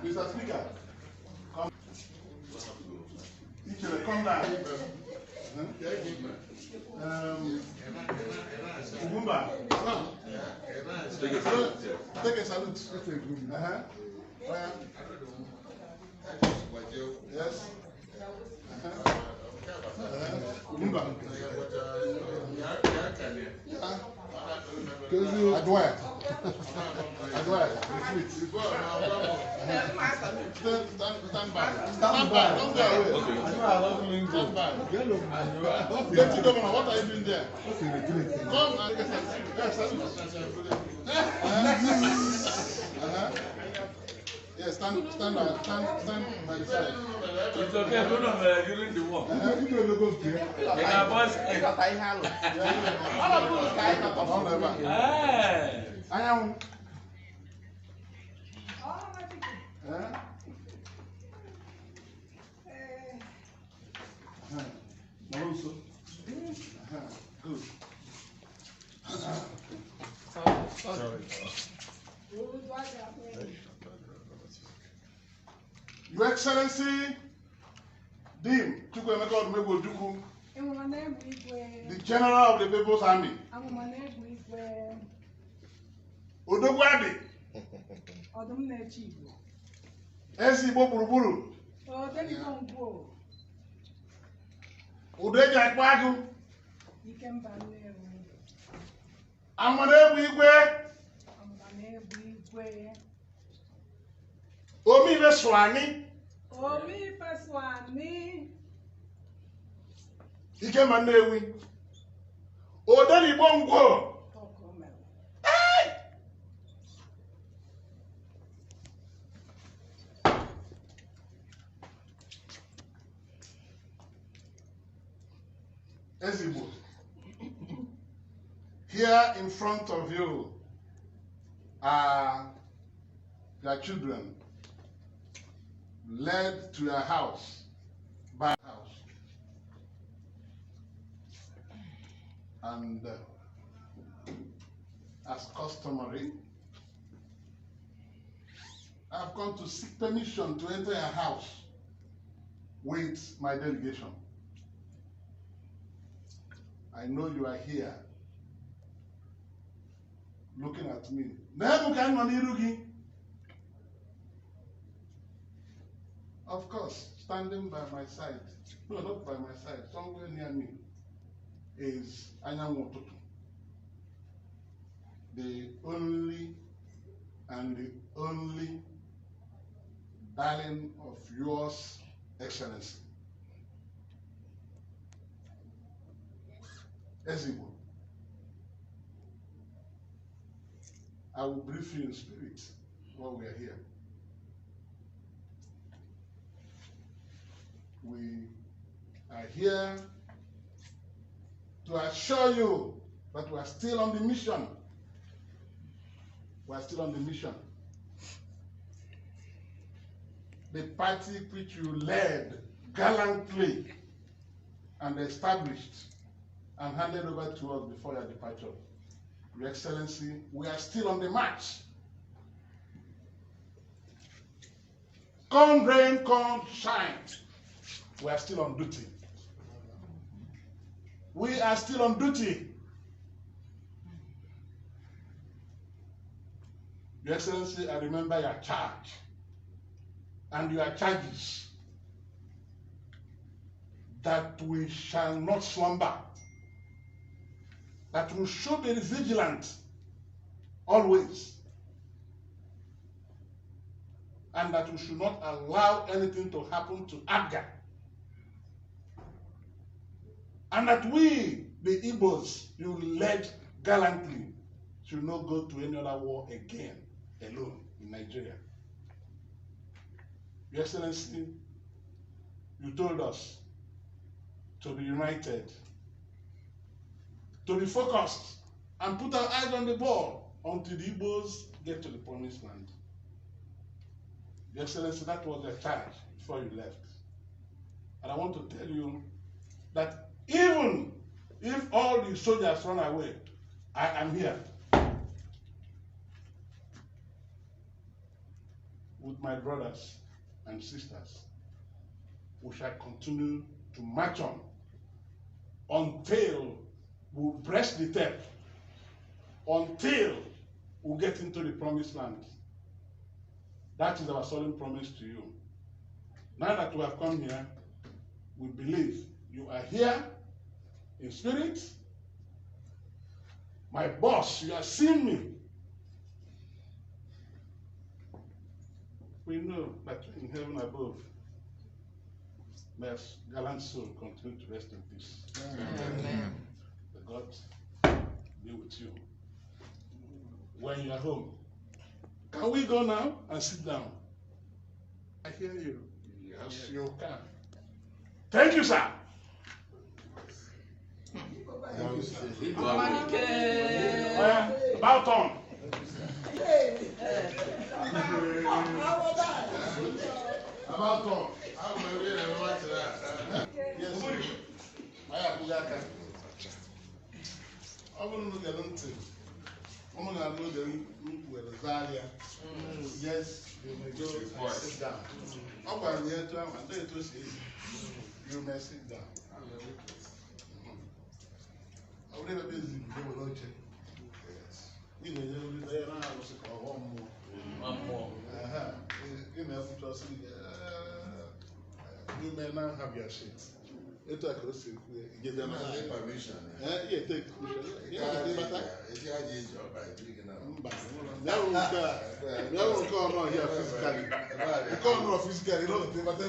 Mr. Speaker, come down. Ugumba, take a salute. Yes. Ugumba. Adwire. Stand by. Don't go away. Stand by. Deputy Governor, what are you doing there? Come and yes, stand by the side. It's okay, no, during the war. Anyanwu. Good. Sorry. Your Excellency, Dim Chukwuemeka Odumegwu Ojukwu, the General of the People's Army, Odogwadi, Ezeigbo Gburugburu, APGA, Anyanwu Ututu, Ezeigbo. Here in front of you are your children led to your house by house. And as customary, I've come to seek permission to enter your house with my delegation. I know you are here looking at me. Of course, standing by my side, no, not by my side, somewhere near me, is Anyanwu Ututu, the only and the only darling of yours, Excellency. Ezeigbo, I will brief you in spirit while we are here. We are here to assure you that we are still on the mission. We are still on the mission. The party which you led gallantly and established and handed over to us before your departure. Your Excellency, we are still on the march. Come rain, come shine. We are still on duty. We are still on duty. Your Excellency, I remember your charge and your charges that we shall not slumber, that we should be vigilant always, and that we should not allow anything to happen to APGA, and that we, the Igbos, you led gallantly, should not go to any other war again alone in Nigeria. Your Excellency, you told us to be united, to be focused, and put our eyes on the ball until the Igbos get to the promised land. Your Excellency, that was the charge before you left. And I want to tell you that even if all the soldiers run away, I am here with my brothers and sisters. We shall continue to march on until we press the tape, until we get into the promised land. That is our solemn promise to you. Now that we have come here, we believe you are here in spirit. My boss, you have seen me. We know that in heaven above, may your gallant soul continue to rest in peace. Amen. The God be with you. When you are home, can we go now and sit down? I hear you. Yes, you can. Thank you, sir. About on. About on. Yes, APGA. I want to get into it. I'm going to know the Zaria. Yes, you may go and sit down. I'm going to get to him and then to see you may sit down. I'll never be busy. You know, you're not one more. You may have to see. You may not have your shit. It's a question. Give them permission. Yeah, take permission. Never come on here physically. Come on physically, don't but they